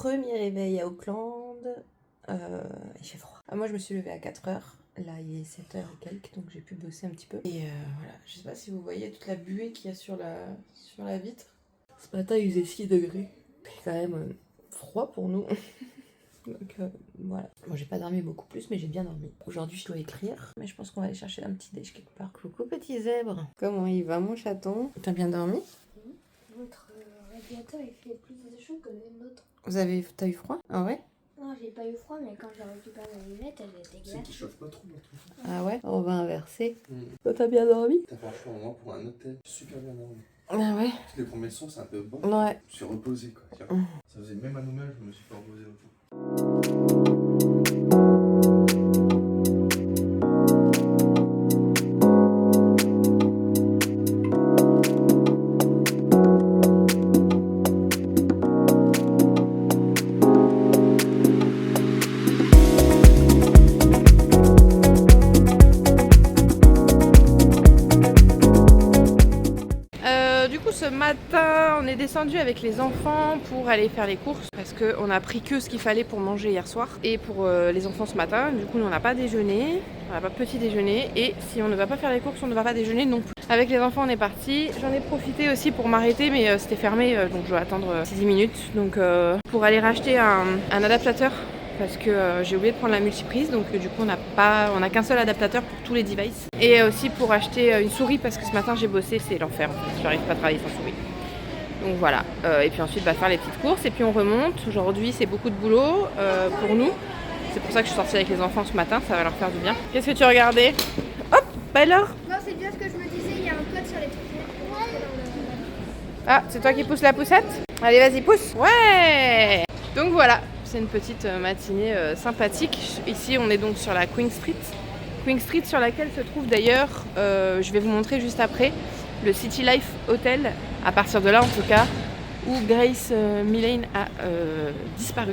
Premier réveil à Auckland. Il fait froid. Moi je me suis levée à 4h. Là il est 7h et quelques, donc j'ai pu bosser un petit peu. Et voilà, je sais pas si vous voyez toute la buée qu'il y a sur la vitre. Ce matin il faisait 6 degrés. C'est quand même froid pour nous. Donc voilà. Moi j'ai pas dormi beaucoup plus, mais j'ai bien dormi. Aujourd'hui je dois écrire, mais je pense qu'on va aller chercher un petit déj quelque part. Coucou petit zèbre. Comment il va mon chaton? T'as bien dormi? Votre radiateur il fait plus de chaud que le nôtre. T'as eu froid? Ah ouais? Non, j'ai pas eu froid, mais quand j'ai récupéré mes lunettes, elles étaient glacées. C'est qu'il chauffe pas trop notre truc. Ah ouais? On va inverser. Toi t'as bien dormi? T'as franchement moi pour un hôtel super bien dormi. Ah ouais? Les premiers sons c'est un peu bon. Ouais. Je me suis reposé quoi. Tiens. Ça faisait même à nous-mêmes, je me suis pas reposé autant. Ce matin, on est descendu avec les enfants pour aller faire les courses parce qu'on a pris que ce qu'il fallait pour manger hier soir et pour les enfants ce matin. Du coup, on n'a pas déjeuné, on n'a pas petit déjeuner et si on ne va pas faire les courses, on ne va pas déjeuner non plus. Avec les enfants, on est parti. J'en ai profité aussi pour m'arrêter, mais c'était fermé, donc je dois attendre 10 minutes. Donc pour aller racheter un adaptateur. Parce que j'ai oublié de prendre la multiprise, donc du coup on n'a qu'un seul adaptateur pour tous les devices. Et aussi pour acheter une souris, parce que ce matin j'ai bossé, c'est l'enfer en fait, j'arrive pas à travailler sans souris. Donc voilà, et puis ensuite faire les petites courses, et puis on remonte. Aujourd'hui c'est beaucoup de boulot pour nous, c'est pour ça que je suis sortie avec les enfants ce matin, ça va leur faire du bien. Qu'est-ce que tu regardais? Hop, bah alors? Non, c'est bien ce que je me disais, il y a un code sur les trucs. Ah, c'est toi qui pousses la poussette? Allez vas-y pousse. Ouais. Donc voilà. C'est une petite matinée sympathique. Ici, on est donc sur la Queen Street. Queen Street sur laquelle se trouve d'ailleurs, je vais vous montrer juste après, le City Life Hotel, à partir de là en tout cas, où Grace Millane a disparu.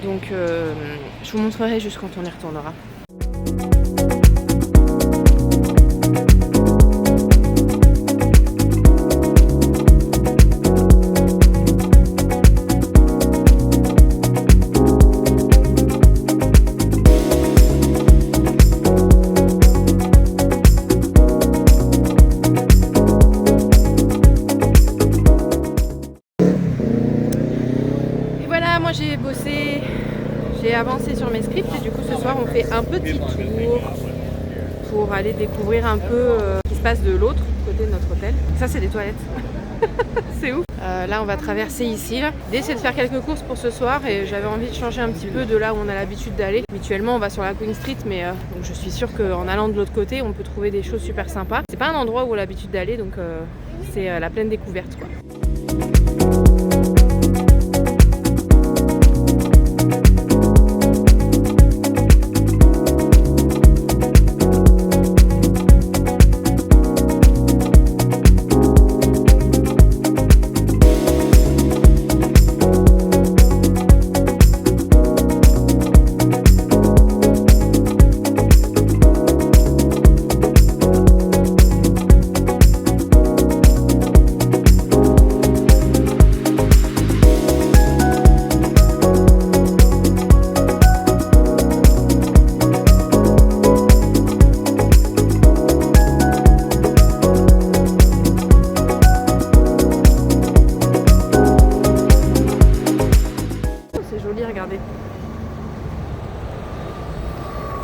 Donc je vous montrerai juste quand on y retournera. J'ai bossé, j'ai avancé sur mes scripts et du coup ce soir on fait un petit tour pour aller découvrir un peu ce qui se passe de l'autre côté de notre hôtel. Ça c'est des toilettes, c'est ouf. Là on va traverser ici. L'idée c'est de faire quelques courses pour ce soir et j'avais envie de changer un petit peu de là où on a l'habitude d'aller. Habituellement on va sur la Queen Street mais donc je suis sûre qu'en allant de l'autre côté on peut trouver des choses super sympas. C'est pas un endroit où on a l'habitude d'aller donc c'est la pleine découverte quoi.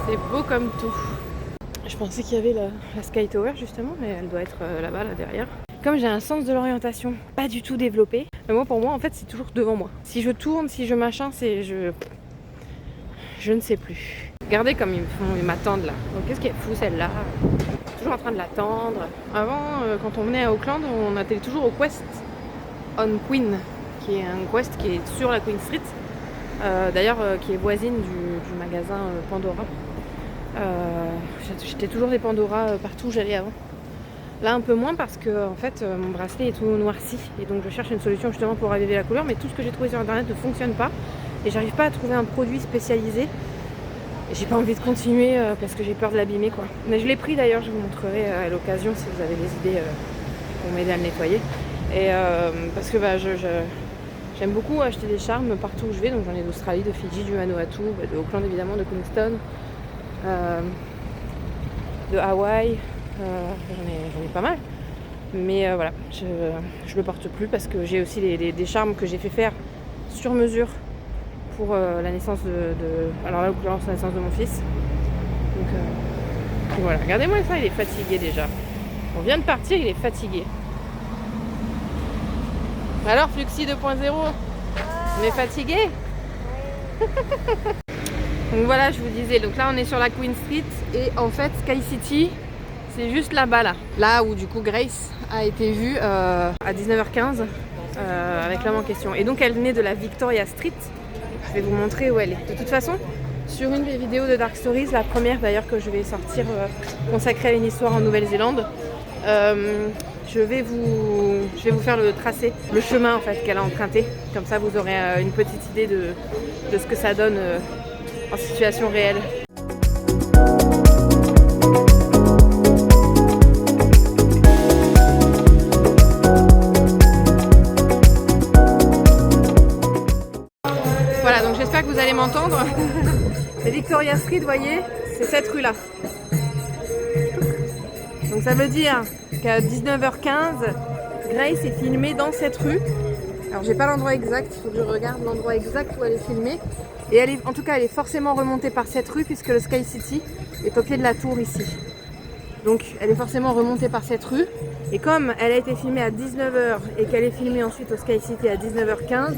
C'est beau comme tout. Je pensais qu'il y avait la Sky Tower justement, mais elle doit être là-bas, là derrière. Comme j'ai un sens de l'orientation pas du tout développé, mais pour moi en fait c'est toujours devant moi. Si je tourne, si je machin, je ne sais plus. Regardez comme ils m'attendent là. Donc qu'est-ce qu'elle fout celle-là? Toujours en train de l'attendre. Avant, quand on venait à Auckland, on attendait toujours au Quest on Queen, qui est un Quest qui est sur la Queen Street. D'ailleurs qui est voisine du magasin Pandora. J'étais toujours des Pandora partout où j'allais avant. Là un peu moins parce que en fait mon bracelet est tout noirci et donc je cherche une solution justement pour raviver la couleur, mais tout ce que j'ai trouvé sur internet ne fonctionne pas et j'arrive pas à trouver un produit spécialisé et j'ai pas envie de continuer parce que j'ai peur de l'abîmer quoi. Mais je l'ai pris d'ailleurs, je vous montrerai à l'occasion si vous avez des idées pour m'aider à le nettoyer et parce que J'aime beaucoup acheter des charmes partout où je vais, donc j'en ai d'Australie, de Fidji, du Vanuatu, de Auckland évidemment, de Queenstown, de Hawaï, j'en ai pas mal. Mais voilà, je le porte plus parce que j'ai aussi des charmes que j'ai fait faire sur mesure pour la naissance alors là, la naissance de mon fils. Donc voilà, regardez-moi ça, il est fatigué déjà. On vient de partir, il est fatigué. Alors Fluxy 2.0, on est fatigué. Donc voilà, je vous disais, donc là on est sur la Queen Street et en fait Sky City c'est juste là-bas là où du coup Grace a été vue à 19h15 avec l'homme en question. Et donc elle venait de la Victoria Street. Je vais vous montrer où elle est. De toute façon, sur une des vidéos de Dark Stories, la première d'ailleurs que je vais sortir consacrée à une histoire en Nouvelle-Zélande, je vais vous faire le tracé, le chemin en fait qu'elle a emprunté. Comme ça vous aurez une petite idée de ce que ça donne en situation réelle. Voilà, donc j'espère que vous allez m'entendre. C'est Victoria Street, vous voyez, c'est cette rue là. Donc ça veut dire qu'à 19h15, Grace est filmée dans cette rue. Alors j'ai pas l'endroit exact, il faut que je regarde l'endroit exact où elle est filmée. Et en tout cas elle est forcément remontée par cette rue puisque le Sky City est au pied de la tour ici. Donc elle est forcément remontée par cette rue. Et comme elle a été filmée à 19h et qu'elle est filmée ensuite au Sky City à 19h15,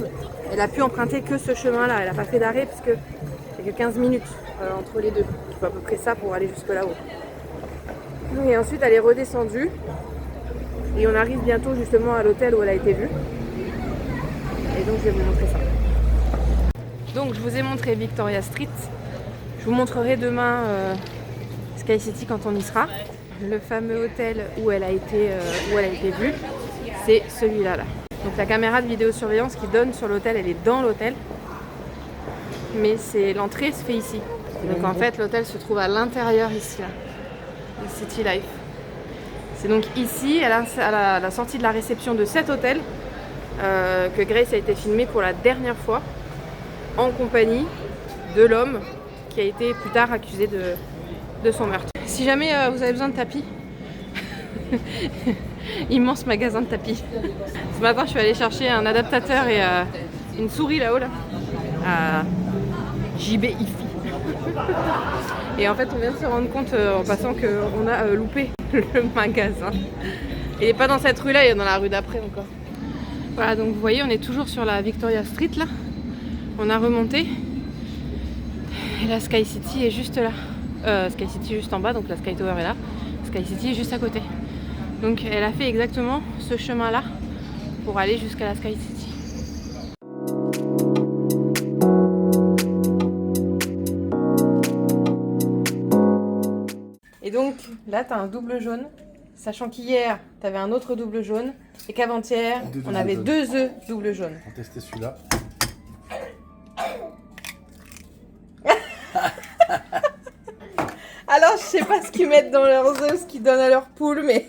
elle a pu emprunter que ce chemin-là. Elle n'a pas fait d'arrêt puisque il y a que 15 minutes entre les deux. Il faut à peu près ça pour aller jusque là-haut. Et ensuite elle est redescendue. Et on arrive bientôt justement à l'hôtel où elle a été vue. Et donc je vais vous montrer ça. Donc je vous ai montré Victoria Street. Je vous montrerai demain Sky City quand on y sera. Le fameux hôtel où elle a été vue, c'est celui-là. Donc la caméra de vidéosurveillance qui donne sur l'hôtel, elle est dans l'hôtel. Mais l'entrée se fait ici. Donc en fait l'hôtel se trouve à l'intérieur ici, là. Le City Life. C'est donc ici, à la sortie de la réception de cet hôtel, que Grace a été filmée pour la dernière fois en compagnie de l'homme qui a été plus tard accusé de son meurtre. Si jamais vous avez besoin de tapis, immense magasin de tapis. Ce matin, je suis allée chercher un adaptateur et une souris là-haut, à JB IFI. Et en fait, on vient de se rendre compte en passant qu'on a loupé le magasin. Il n'est pas dans cette rue-là, il est dans la rue d'après encore. Voilà, donc vous voyez, on est toujours sur la Victoria Street là. On a remonté. Et la Sky City est juste là. Sky City juste en bas, donc la Sky Tower est là. Sky City est juste à côté. Donc elle a fait exactement ce chemin-là pour aller jusqu'à la Sky City. Et donc là, tu as un double jaune, sachant qu'hier, tu avais un autre double jaune et qu'avant-hier, on avait 2 œufs double jaune. On va tester celui-là. Alors, je sais pas ce qu'ils mettent dans leurs œufs, ce qu'ils donnent à leurs poules, mais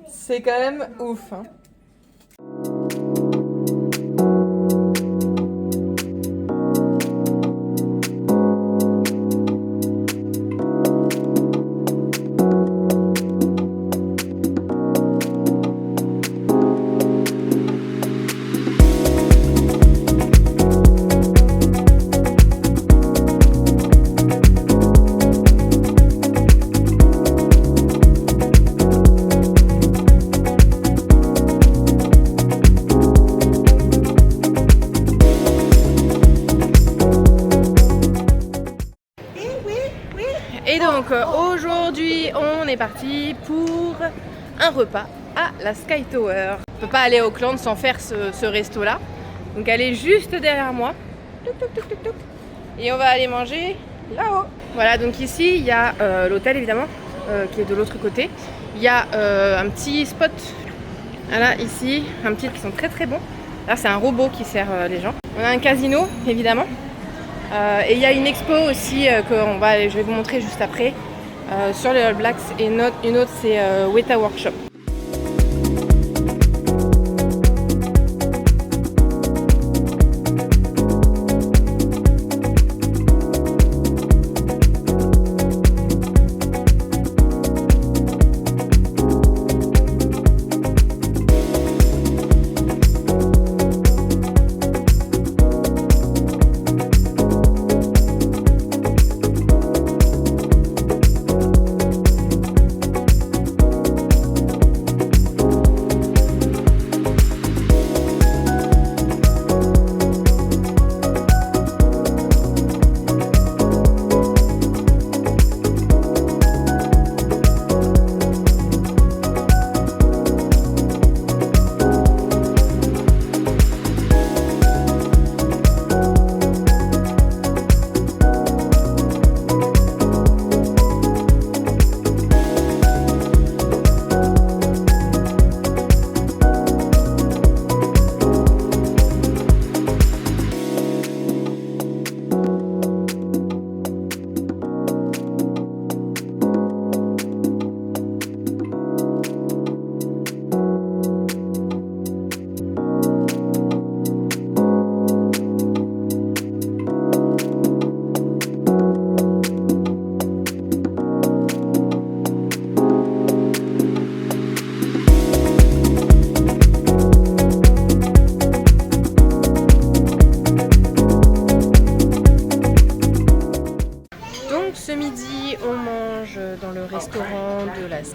c'est quand même ouf, hein. Et donc aujourd'hui on est parti pour un repas à la Sky Tower. On peut pas aller à Auckland sans faire ce resto là. Donc elle est juste derrière moi. Et on va aller manger là-haut. Voilà, donc ici il y a l'hôtel évidemment qui est de l'autre côté. Il y a un petit spot. Voilà, ici, un petit qui sont très très bons. Là c'est un robot qui sert les gens. On a un casino évidemment. Et il y a une expo aussi que je vais vous montrer juste après sur les All Blacks et une autre c'est Weta Workshop.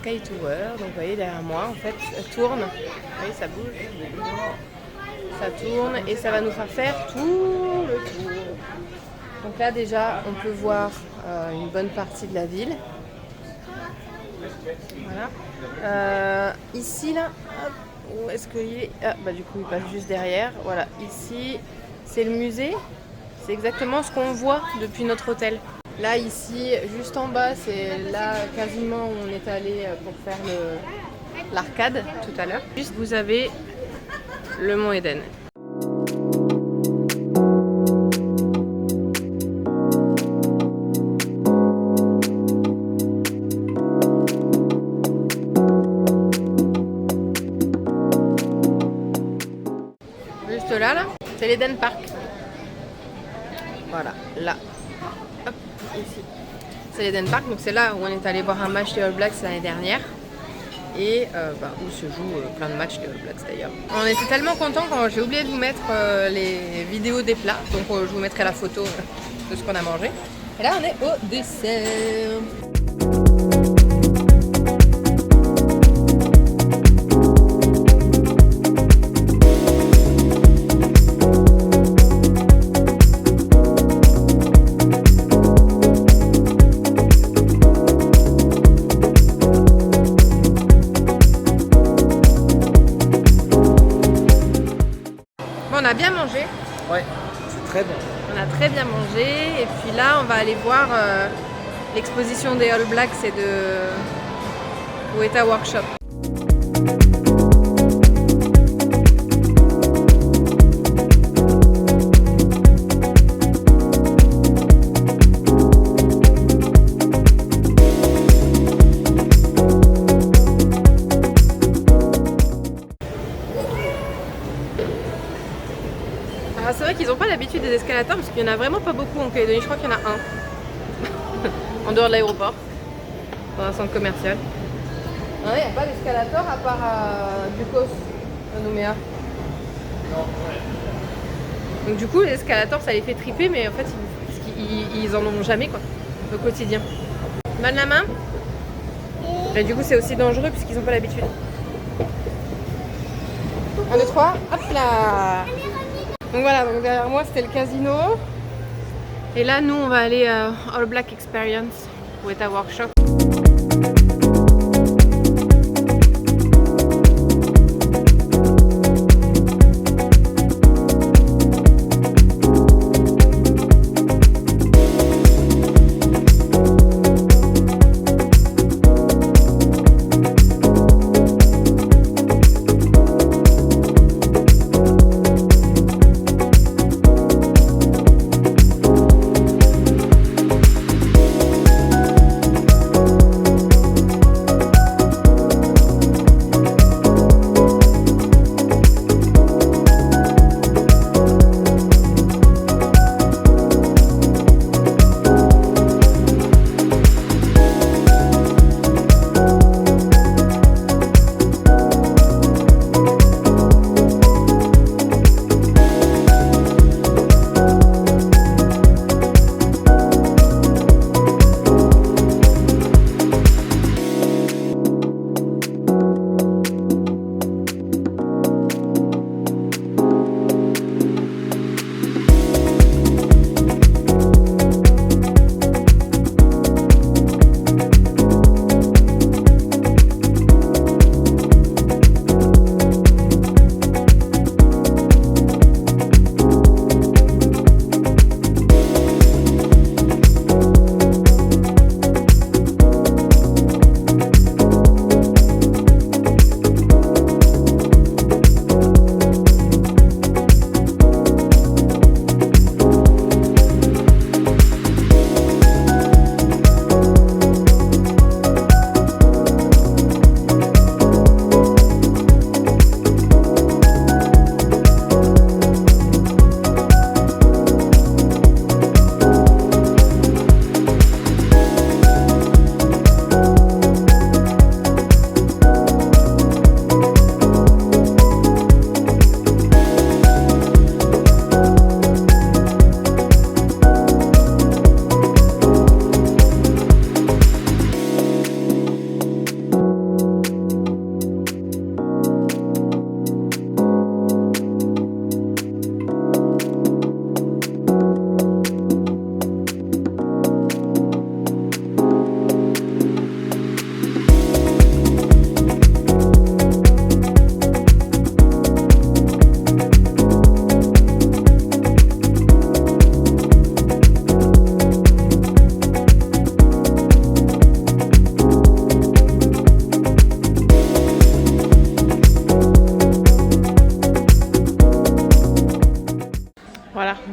Sky Tower. Donc vous voyez derrière moi en fait, ça tourne. Vous voyez, ça bouge. Ça tourne et ça va nous faire tout le tour. Donc là déjà on peut voir une bonne partie de la ville. Voilà. Ici là, hop, où est-ce qu'il est? Ah bah du coup il passe juste derrière. Voilà, ici c'est le musée. C'est exactement ce qu'on voit depuis notre hôtel. Là ici, juste en bas, c'est là quasiment où on est allé pour faire l'arcade tout à l'heure. Juste vous avez le mont Eden. Juste là, c'est l'Eden Park. Voilà, là. Hop, ici. C'est l'Eden Park, donc c'est là où on est allé voir un match des All Blacks l'année dernière. Et où se jouent plein de matchs des All Blacks d'ailleurs. On était tellement contents quand j'ai oublié de vous mettre les vidéos des plats. Donc je vous mettrai la photo de ce qu'on a mangé. Et là on est au dessert. On a bien mangé. Ouais, c'est très bon. On a très bien mangé. Et puis là, on va aller voir l'exposition des All Blacks et de Weta Workshop. C'est vrai qu'ils n'ont pas l'habitude des escalators parce qu'il n'y en a vraiment pas beaucoup en Calédonie. Je crois qu'il y en a un en dehors de l'aéroport, dans un centre commercial. Il n'y a pas d'escalator à part à Ducos, à Nouméa. Donc du coup l'escalator ça les fait triper, mais en fait ils en ont jamais quoi, au quotidien. Donne la main. Et du coup c'est aussi dangereux puisqu'ils n'ont pas l'habitude. 1, 2, 3, hop là. Donc voilà, donc derrière moi c'était le casino. Et là nous on va aller à All Black Experience, Weta Workshop.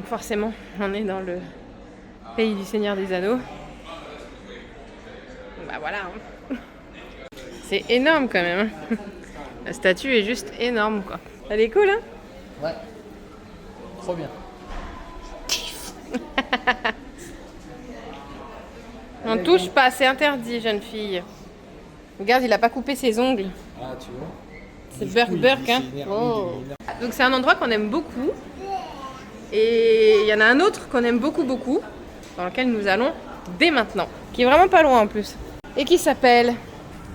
Donc forcément, on est dans le pays du Seigneur des Anneaux. Bah voilà. Hein. C'est énorme quand même. Hein. La statue est juste énorme quoi. Elle est cool hein? Ouais. Trop bien. On touche pas, c'est interdit jeune fille. Regarde, il a pas coupé ses ongles. Ah, tu vois. C'est Burk hein. Oh. Donc c'est un endroit qu'on aime beaucoup. Et il y en a un autre qu'on aime beaucoup, dans lequel nous allons dès maintenant, qui est vraiment pas loin en plus, et qui s'appelle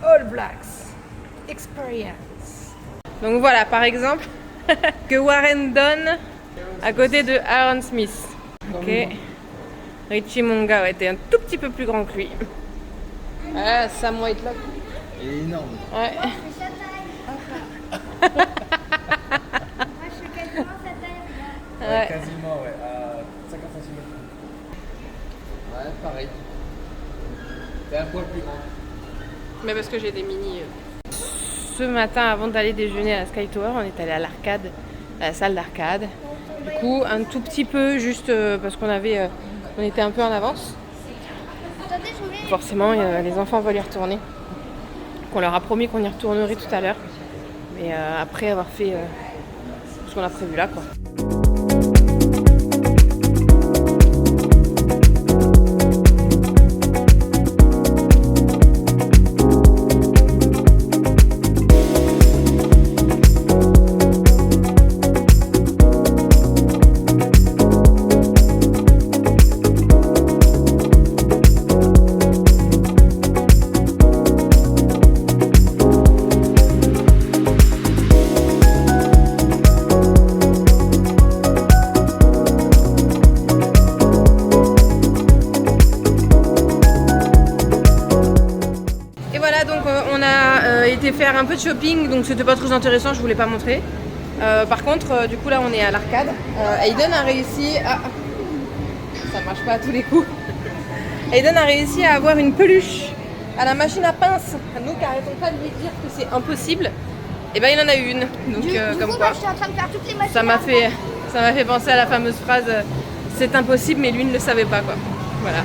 All Blacks Experience. Donc voilà, par exemple, que Warren donne à côté de Aaron Smith. Ok. Richie Monga était un tout petit peu plus grand que lui. Ah, Sam Whitelock. Il est énorme. Ouais. Moi, je fais quasiment sa taille. Ouais. Quasiment, ouais. À 50 cm. Ouais, pareil. T'es un poil plus grand. Mais parce que j'ai des mini. Ce matin, avant d'aller déjeuner à la Sky Tower, on est allé à l'arcade, à la salle d'arcade. Du coup, un tout petit peu, juste parce qu'on était un peu en avance. Attendez, je mets. Forcément, les enfants veulent y retourner. Donc on leur a promis qu'on y retournerait tout à l'heure. Mais après avoir fait ce qu'on a prévu là, quoi. Été faire un peu de shopping, donc c'était pas très intéressant, je voulais pas montrer. Par contre, du coup là on est à l'arcade. Aiden a réussi à... Ça marche pas à tous les coups. Aiden a réussi à avoir une peluche à la machine à pince. Nous qui arrêtons pas de lui dire que c'est impossible. Et ben il en a eu une. Donc Du comme coup, quoi. moi, je suis en train de faire toutes les machines. Ça m'a fait penser à la fameuse phrase c'est impossible mais lui ne le savait pas quoi. Voilà.